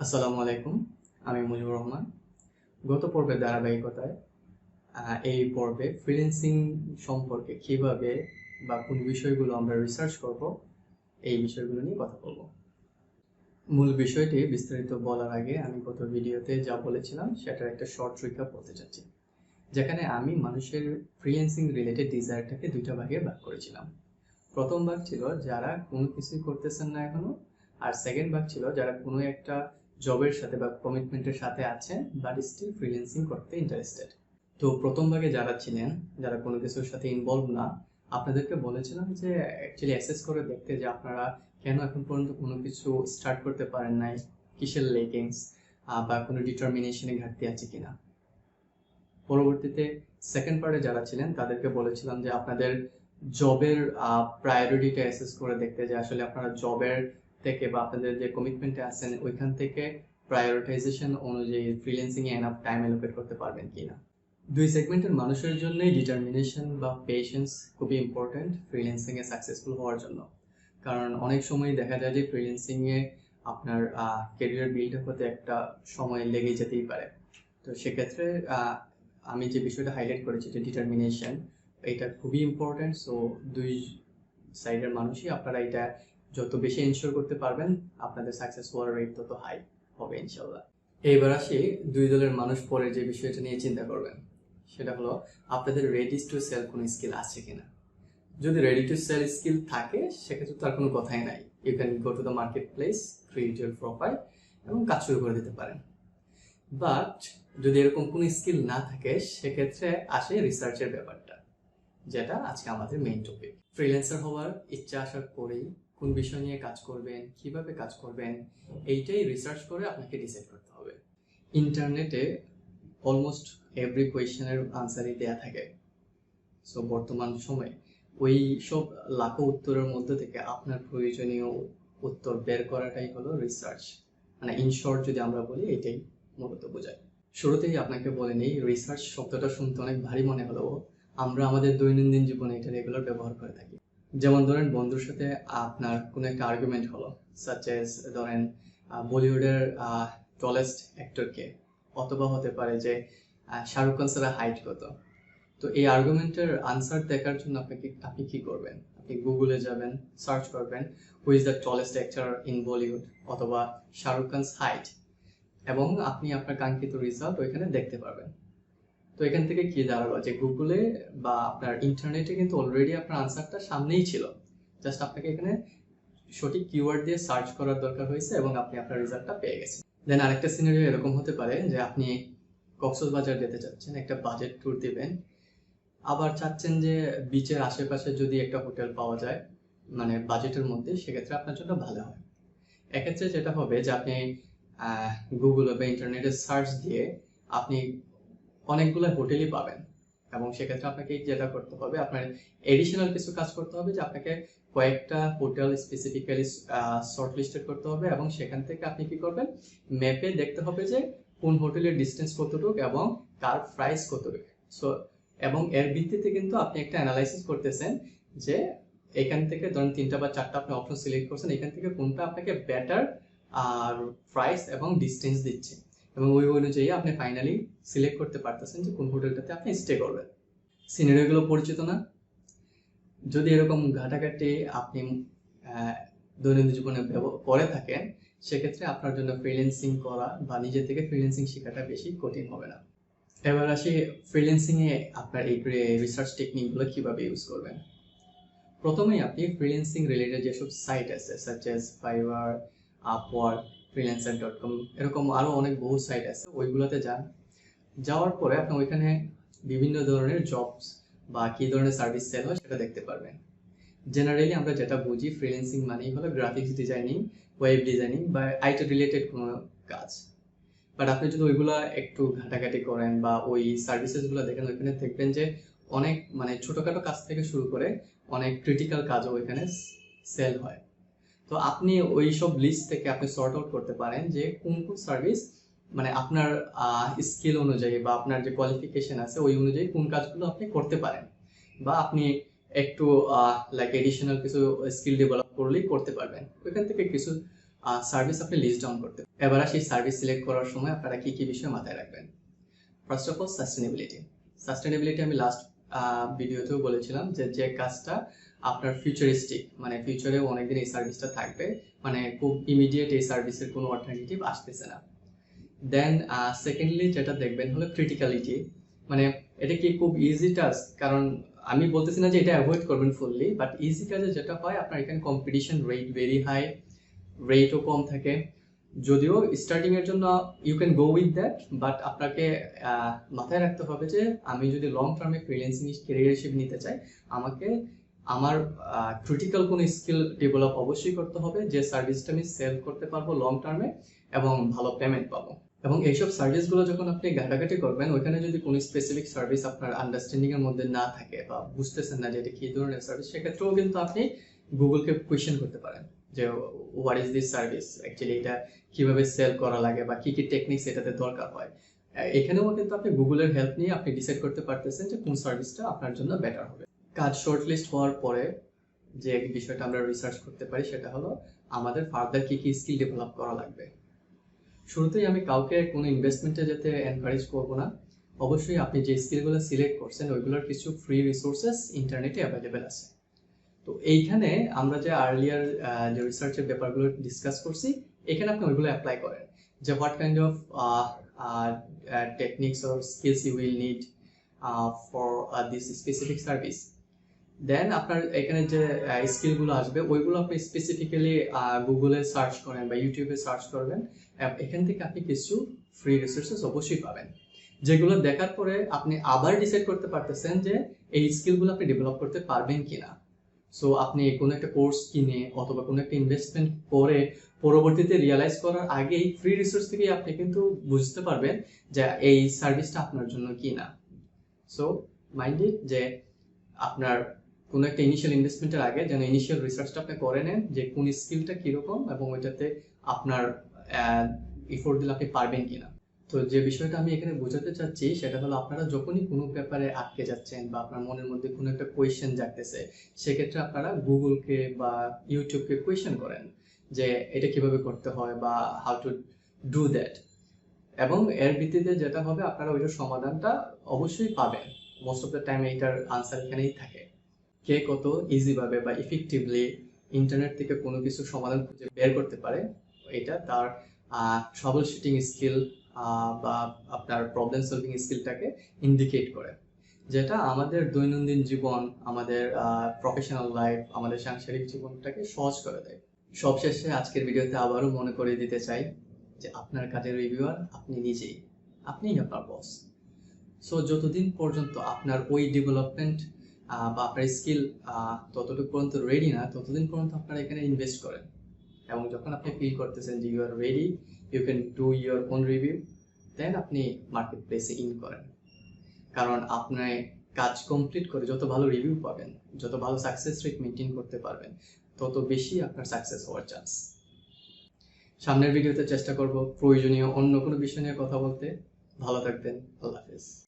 আসসালামু আলাইকুম। আমি মুজিবুর রহমান। গত পর্বের ধারাবাহিকতায় এই পর্বে ফ্রিল্যান্সিং সম্পর্কে কিভাবে বা কোন বিষয়গুলো আমরা রিসার্চ করব এই বিষয়গুলো নিয়ে কথা বলবো। মূল বিষয়টি বিস্তারিত বলার আগে আমি গত ভিডিওতে যা বলেছিলাম সেটার একটা শর্ট রিক্যাপ বলতে চাচ্ছি, যেখানে আমি মানুষের ফ্রিল্যান্সিং রিলেটেড ডিজায়ারটাকে দুইটা ভাগে ভাগ করেছিলাম। প্রথম ভাগ ছিল যারা কোনো কিছুই করতেছেন না এখনো, আর সেকেন্ড ভাগ ছিল যারা কোনো একটা জবের সাথে বা কমিটমেন্টের সাথে আছেন বাট স্টিল ফ্রিল্যান্সিং করতে ইন্টারেস্টেড। তো প্রথম ভাগে যারা ছিলেন, যারা কোনো কিছুর সাথে ইনভলভ না, আপনাদেরকে বলেছিলাম যে অ্যাকচুয়ালি অ্যাসেস করে দেখতে যে আপনারা কেন এখন পর্যন্ত কোনো কিছু স্টার্ট করতে পারেন নাই, কিসের লেকিংস বা কোনো ডিটারমিনেশনে ঘাটতি আছে কিনা। পরবর্তীতে সেকেন্ড পার্টে যারা ছিলেন তাদেরকে বলেছিলাম যে আপনাদের জবের প্রায়োরিটিটা অ্যাসেস করে দেখতে, যে আসলে আপনারা জবের থেকে বা আপনাদের যে কমিটমেন্টে আছেন ওইখান থেকে প্রায়োরিটাইজেশন অনুযায়ী ফ্রিল্যান্সিং এ এনাফ টাইম অ্যালোকেট করতে পারবেন কিনা। দুই সেগমেন্টের মানুষের জন্যই ডিটারমিনেশন বা পেশেন্স খুবই ইম্পর্টেন্ট ফ্রিল্যান্সিং এ সাকসেসফুল হওয়ার জন্য। কারণ অনেক সময় দেখা যায় যে ফ্রিল্যান্সিং এ আপনার ক্যারিয়ার বিল্ড আপ হতে একটা সময় লেগে যেতেই পারে। তো সেক্ষেত্রে আমি যে বিষয়টা হাইলাইট করেছি যে ডিটারমিনেশন, এটা খুবই ইম্পর্টেন্ট। সো দুই সাইডের মানুষই আপনারা এটা যত বেশি এনশিওর করতে পারবেন আপনাদের সাকসেস হওয়ার রেট তত হাই হবে ইনশাল্লাহ। এইবার আসি দুই দলের মানুষ পরে যে বিষয়টা নিয়ে চিন্তা করবেন, সেটা হলো আপনাদের রেডি টু সেল কোনো স্কিল আছে কিনা। যদি রেডি টু সেল স্কিল থাকে সেক্ষেত্রে তার কোনো কথাই নাই। You can go to the market place, create your profile এবং কাজ শুরু করে দিতে পারেন। বাট যদি এরকম কোনো স্কিল না থাকে সেক্ষেত্রে আসে রিসার্চের ব্যাপারটা, যেটা আজকে আমাদের মেইন টপিক। ফ্রিল্যান্সার হওয়ার ইচ্ছা আসার পরেই কোন বিষয় নিয়ে কাজ করবেন, কিভাবে কাজ করবেন, এইটাই রিসার্চ করে আপনাকে ডিসাইড করতে হবে। ইন্টারনেটে অলমোস্ট এভরি কোয়েশ্চেনের আনসারই দেয়া থাকে। সো বর্তমান সময়ে ওই সব লাখো উত্তরের মধ্যে থেকে আপনার প্রয়োজনীয় উত্তর বের করাটাই হলো রিসার্চ। মানে ইন শর্ট যদি আমরা বলি এটাই মূলত বোঝায়। শুরুতেই আপনাকে বলে নিই, রিসার্চ শব্দটা শুনতে অনেক ভারী মনে হলেও আমরা আমাদের দৈনন্দিন জীবনে এটা রেগুলার ব্যবহার করে থাকি। যেমন ধরেন বন্ধুর সাথে আপনার কোনো একটা আর্গুমেন্ট হলো, সাচ এজ ধরেন বলিউডের টলেস্ট অ্যাক্টরকে, অথবা হতে পারে যে শাহরুখ খান স্যারের হাইট কত। তো এই আর্গুমেন্টের আনসার দেখার জন্য আপনি কি করবেন? আপনি গুগলে যাবেন, সার্চ করবেন who is the tallest actor in Bollywood অথবা শাহরুখ খানস হাইট, এবং আপনি আপনার কাঙ্ক্ষিত রেজাল্ট ওইখানে দেখতে পারবেন। তো এখান থেকে কি দাঁড়ালো যে গুগলে বা আপনার ইন্টারনেটে কিন্তু অলরেডি আপনার আনসারটা সামনেই ছিল, জাস্ট আপনাকে এখানে সঠিক কিওয়ার্ড দিয়ে সার্চ করার দরকার হয়েছে এবং আপনি আপনার রেজাল্টটা পেয়ে গেছেন। দেন আরেকটা সিনারিও এরকম হতে পারে যে আপনি কক্সবাজার যেতে চাচ্ছেন, একটা বাজেট ট্যুর দিবেন, আবার চাচ্ছেন যে বিচের আশেপাশে যদি একটা হোটেল পাওয়া যায় মানে বাজেটের মধ্যে, সেক্ষেত্রে আপনার জন্য ভালো হয়। এক্ষেত্রে যেটা হবে যে আপনি গুগল বা ইন্টারনেটে সার্চ দিয়ে আপনি অনেকগুলো হোটেলই পাবেন, এবং সেক্ষেত্রে আপনাকে যেটা করতে হবে আপনার এডিশনাল কিছু কাজ করতে হবে, যে আপনাকে কয়েকটা হোটেল স্পেসিফিক্যালি শর্ট লিস্টেড করতে হবে, এবং সেখান থেকে আপনি কি করবেন, ম্যাপে দেখতে হবে যে কোন হোটেলের ডিস্টেন্স কতটুকু এবং কার প্রাইস কতটুকু। সো এবং এর ভিত্তিতে কিন্তু আপনি একটা অ্যানালাইসিস করতেছেন যে এখান থেকে ধরুন 3টা বা 4টা আপনি অপশন সিলেক্ট করছেন, এখান থেকে কোনটা আপনাকে বেটার আর প্রাইস এবং ডিস্টেন্স দিচ্ছে, এবং ওই অনুযায়ী আপনি ফাইনালি সিলেক্ট করতে পারতেছেন যে কোন হোটেলটাতে আপনি স্টে করবেন। সিনারিওগুলো পরিচিত না? যদি এরকম ঘাটাঘাটি আপনি দৈনন্দিন জীবনে করে থাকেন, সেক্ষেত্রে আপনার জন্য ফ্রিল্যান্সিং করা বা নিজে থেকে ফ্রিল্যান্সিং শেখাটা বেশি কঠিন হবে না। এবার আসি ফ্রিল্যান্সিং এ আপনার এই রিসার্চ টেকনিকগুলো কিভাবে ইউজ করবেন। প্রথমেই আপনি ফ্রিল্যান্সিং রিলেটেড যেসব সাইট আছে such as fibre, Upwork, freelancer.com, এরকম আরো অনেক বহু সাইট আছে, ওইগুলোতে যান। যাওয়ার পরে আপনি ওইখানে বিভিন্ন ধরনের জবস বা কি ধরনের সার্ভিস সেল হয় সেটা দেখতে পারবেন। জেনারেলি আমরা যেটা বুঝি ফ্রিল্যান্সিং মানেই হলো গ্রাফিক্স ডিজাইনিং, ওয়েব ডিজাইনিং বা আইটি রিলেটেড কোনো কাজ। বাট আপনি যদি ওইগুলা একটু ঘাটাঘাটি করেন বা ওই সার্ভিসেসগুলো দেখেন, ওইখানে দেখবেন যে অনেক মানে ছোটখাটো কাজ থেকে শুরু করে অনেক ক্রিটিক্যাল কাজও ওইখানে সেল হয়। তো আপনি ওই সব লিস্ট থেকে আপনি সর্ট আউট করতে পারেন যে কোন কোন সার্ভিস মানে আপনার স্কিল অনুযায়ী বা আপনার যে কোয়ালিফিকেশন আছে ওই অনুযায়ী কোন কাজগুলো আপনি করতে পারেন, বা আপনি একটু লাইক এডিশনাল কিছু স্কিল ডেভেলপ করলেই করতে পারবেন। ওইখান থেকে কিছু সার্ভিস আপনি লিস্ট ডাউন করতে। এবার আসি সার্ভিস সিলেক্ট করার সময় আপনারা কি কি বিষয় মাথায় রাখবেন। ফার্স্ট অফ অল সাস্টেনেবিলিটি আমি লাস্ট ভিডিওতেও বলেছিলাম যে যে কাজটা আপনার ফিউচারিস্টিক, মানে ফিউচারেও অনেকদিন এই সার্ভিসটা থাকবে, মানে খুব ইমিডিয়েট এই সার্ভিসের কোনো অল্টারনেটিভ আসতেছে না। দেন সেকেন্ডলি যেটা দেখবেন হলো ক্রিটিক্যালিটি, মানে এটা কি খুব ইজি টাস্ক, কারণ আমি বলতেছি না যে এটা অ্যাভয়েড করবেন ফুললি, বাট ইজি কাজে যেটা হয় আপনার এখানে কম্পিটিশন রেট ভেরি হাই, রেটও কম থাকে। যদিও স্টার্টিং এর জন্য you can go with that, but আপনাকে মাথায় রাখতে হবে যে আমি যদি লং টার্মে ফ্রিল্যান্সিং ক্যারিয়ার হিসেবে নিতে চাই, আমাকে আমার ক্রিটিক্যাল কোনো স্কিল ডেভেলপ অবশ্যই করতে হবে, যে সার্ভিসটা আমি সেল করতে পারবো লং টার্মে এবং ভালো পেমেন্ট পাবো। এবং এইসব সার্ভিসগুলো যখন আপনি ঘাটাঘাটি করবেন, ওইখানে যদি কোনো স্পেসিফিক সার্ভিস আপনার আন্ডারস্ট্যান্ডিং এর মধ্যে না থাকে বা বুঝতেছেন না যে এটা কি ধরনের সার্ভিস, সেক্ষেত্রেও কিন্তু আপনি গুগলকে কোয়েশ্চেন করতে পারেন যে what is this service, actually এটা কিভাবে সেল করা লাগে বা কি কি টেকনিক্স এটাতে দরকার হয়। এখানেও কিন্তু আপনি গুগলের হেল্প নিয়ে আপনি ডিসাইড করতে পারতেছেন যে কোন সার্ভিসটা আপনার জন্য বেটার হবে। কাজ শর্টলিস্ট হওয়ার পরে যে বিষয়টা আমরা রিসার্চ করতে পারি সেটা হলো আমাদের ফার্দার কি কি স্কিল ডেভেলপ করা লাগবে। শুরুতেই আমি কাউকে কোনো ইনভেস্টমেন্টে যেতে এনকারেজ করবো না। অবশ্যই আপনি যে স্কিলগুলো সিলেক্ট করছেন ওইগুলোর কিছু ফ্রি রিসোর্সেস ইন্টারনেটে অ্যাভেলেবেল আছে। তো এইখানে আমরা যে আর্লিয়ার যে রিসার্চের ব্যাপারগুলো ডিসকাস করছি, এখানে আপনি ওইগুলো অ্যাপ্লাই করেন যে what kind of techniques or skills you will need for this specific service. Then আপনার এখানে যে স্কিলগুলো আসবে ওইগুলো আপনি স্পেসিফিক্যালি গুগলে সার্চ করেন বা ইউটিউবে সার্চ করবেন। এখান থেকে আপনি কিছু ফ্রি রিসোর্সেস অবশ্যই পাবেন, যেগুলো দেখার পরে আপনি আবার ডিসাইড করতে পারতেছেন যে এই স্কিলগুলো আপনি ডেভেলপ করতে পারবেন কিনা। সো আপনি কোনো একটা কোর্স কিনে অথবা কোনো একটা ইনভেস্টমেন্ট করে পরবর্তীতে রিয়েলাইজ করার আগেই ফ্রি রিসোর্স থেকে আপনি কিন্তু বুঝতে পারবেন যে এই সার্ভিসটা আপনার জন্য কি না। সো মাইন্ডেড যে আপনার কোনো একটা ইনিশিয়াল ইনভেস্টমেন্টের আগে যেন ইনিশিয়াল রিসার্চটা আপনি করে নেন যে কোন স্কিলটা কিরকম এবং ওইটাতে আপনার এফোর্ট দিলে আপনি পারবেন কিনা। তো যে বিষয়টা আমি এখানে বোঝাতে চাচ্ছি সেটা হলো আপনারা যখনই কোনো ব্যাপারে আটকে যাচ্ছেন বা আপনার মনের মধ্যে কোনো একটা কোয়েশ্চেন জাগতেছে, সেক্ষেত্রে আপনারা গুগলকে বা ইউটিউবকে কোয়েশ্চেন করেন যে এটা কিভাবে করতে হয় বা হাউ টু ডু দ্যাট, এবং এর ভিত্তিতে যেটা হবে আপনারা ওইটার সমাধানটা অবশ্যই পাবেন। মোস্ট অফ দ্য টাইম এইটার আনসার এখানেই থাকে। কে কত ইজিভাবে বা ইফেক্টিভলি ইন্টারনেট থেকে কোনো কিছু সমাধান খুঁজে বের করতে পারে, এটা তার ট্রাবল শুটিং স্কিল বা আপনার প্রবলেম সলভিং স্কিলটাকে ইন্ডিকেট করে, যেটা আমাদের দৈনন্দিন জীবন, আমাদের প্রফেশনাল লাইফ, আমাদের সাংসারিক জীবনটাকে সহজ করে দেয়। সবশেষে আজকের ভিডিওতে আবারও মনে করে দিতে চাই যে আপনার কাজের রিভিউয়ার আপনি নিজেই, আপনিই আপনার বস। সো যতদিন পর্যন্ত আপনার ওই ডেভেলপমেন্ট বা আপনার স্কিল ততটুকু পর্যন্ত রেডি না, ততদিন পর্যন্ত আপনারা এখানে ইনভেস্ট করেন। এবং যখন আপনি ফিল করতেছেন যে you are ready, you can do your own review, then আপনি মার্কেট প্লেসে ইন করেন। কারণ আপনি কাজ কমপ্লিট করে যত ভালো রিভিউ পাবেন, যত ভালো সাকসেস রেট মেনটেন করতে পারবেন, তত বেশি আপনার সাকসেস হওয়ার চান্স। সামনের ভিডিওতে চেষ্টা করব প্রয়োজনীয় অন্য কোনো বিষয় নিয়ে কথা বলতে। ভালো থাকবেন, আল্লাহ হাফেজ।